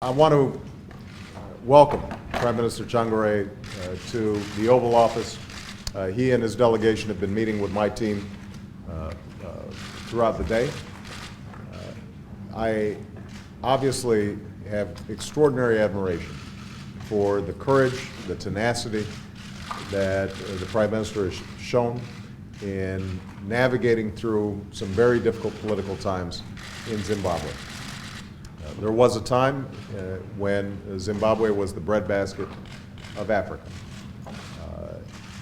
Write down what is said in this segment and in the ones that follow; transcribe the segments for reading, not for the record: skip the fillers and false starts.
I want to welcome Prime Minister Tsvangirai to the Oval Office. He and his delegation have been meeting with my team throughout the day. I obviously have extraordinary admiration for the courage, the tenacity that the Prime Minister has shown in navigating through some very difficult political times in Zimbabwe. There was a time when Zimbabwe was the breadbasket of Africa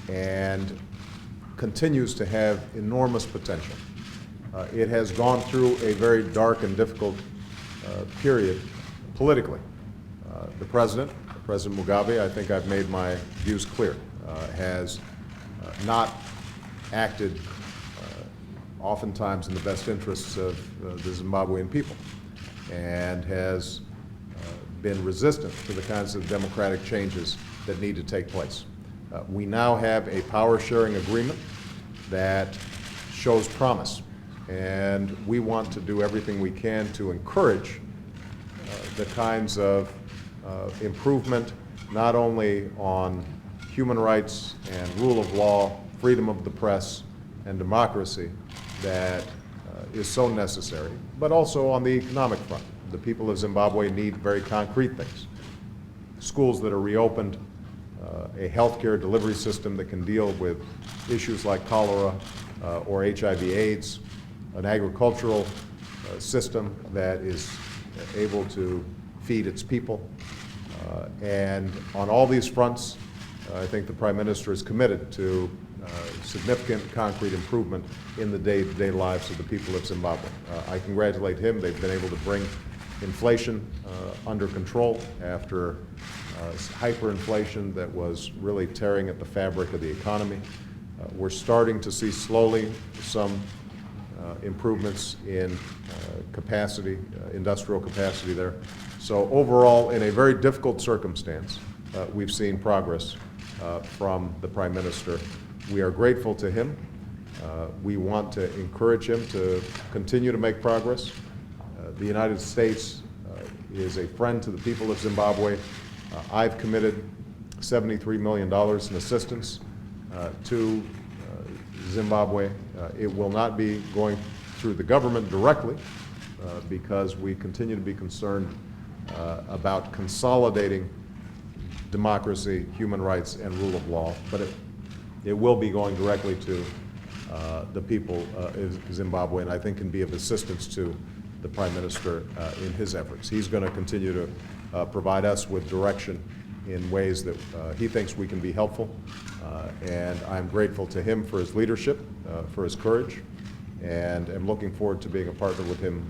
and continues to have enormous potential. It has gone through a very dark and difficult period politically. The President Mugabe, I think I've made my views clear, has not acted oftentimes in the best interests of the Zimbabwean people, and has been resistant to the kinds of democratic changes that need to take place. We now have a power-sharing agreement that shows promise, and we want to do everything we can to encourage the kinds of improvement, not only on human rights and rule of law, freedom of the press, and democracy that is so necessary, but also on the economic front. The people of Zimbabwe need very concrete things. Schools that are reopened, a healthcare delivery system that can deal with issues like cholera or HIV/AIDS, an agricultural system that is able to feed its people. And on all these fronts, I think the Prime Minister is committed to significant concrete improvement in the day-to-day lives of the people of Zimbabwe. I congratulate him. They've been able to bring inflation under control after hyperinflation that was really tearing at the fabric of the economy. We're starting to see slowly some improvements in capacity, industrial capacity there. So overall, in a very difficult circumstance, we've seen progress from the Prime Minister. We are grateful to him. We want to encourage him to continue to make progress. The United States is a friend to the people of Zimbabwe. I've committed $73 million in assistance to Zimbabwe. It will not be going through the government directly because we continue to be concerned about consolidating democracy, human rights, and rule of law, but it will be going directly to the people of Zimbabwe, and I think can be of assistance to the Prime Minister in his efforts. He's going to continue to provide us with direction in ways that he thinks we can be helpful, and I'm grateful to him for his leadership, for his courage, and am looking forward to being a partner with him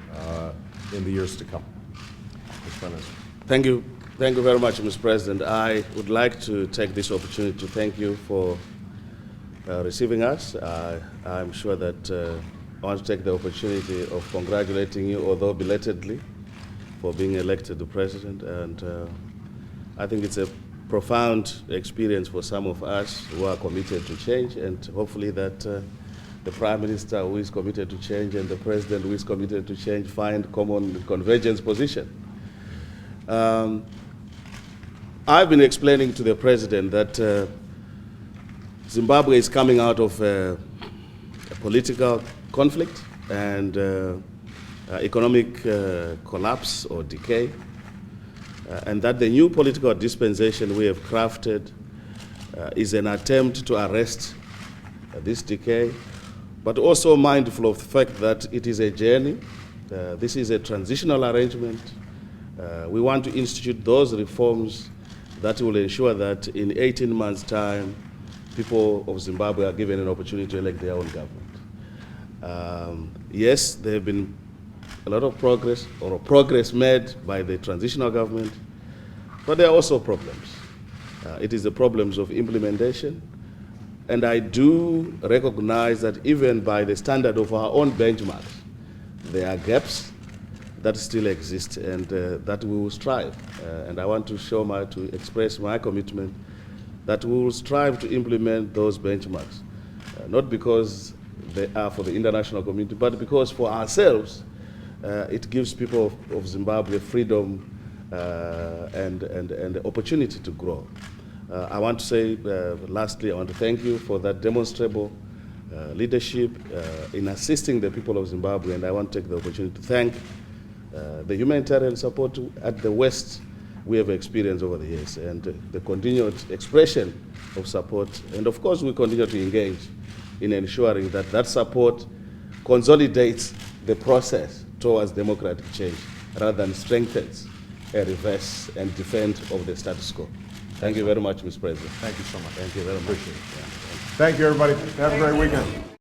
in the years to come. Thank you. Thank you very much, Mr. President. I would like to take this opportunity to thank you for receiving us. I'm sure that I want to take the opportunity of congratulating you, although belatedly, for being elected the President. And I think it's a profound experience for some of us who are committed to change, and hopefully that the Prime Minister who is committed to change and the President who is committed to change find common convergence position. I've been explaining to the President that Zimbabwe is coming out of a political conflict and economic collapse or decay, and that the new political dispensation we have crafted is an attempt to arrest this decay, but also mindful of the fact that it is a journey. This is a transitional arrangement. We want to institute those reforms that will ensure that in 18 months' time, people of Zimbabwe are given an opportunity to elect their own government. Yes, there have been a lot of progress made by the transitional government, but there are also problems. It is the problems of implementation, and I do recognize that even by the standard of our own benchmarks, there are gaps that still exist, and that we will strive. And I want to express my commitment that we will strive to implement those benchmarks, not because they are for the international community, but because for ourselves, it gives people of Zimbabwe freedom and the opportunity to grow. I want to say, lastly, I want to thank you for that demonstrable leadership in assisting the people of Zimbabwe, and I want to take the opportunity to thank the humanitarian support at the West we have experienced over the years, and the continued expression of support. And of course, we continue to engage in ensuring that that support consolidates the process towards democratic change rather than strengthens a reverse and defend of the status quo. Thank you very much, Mr. President. Thank you so much. Thank you very much. Appreciate it. Thank you, everybody. Have a great weekend.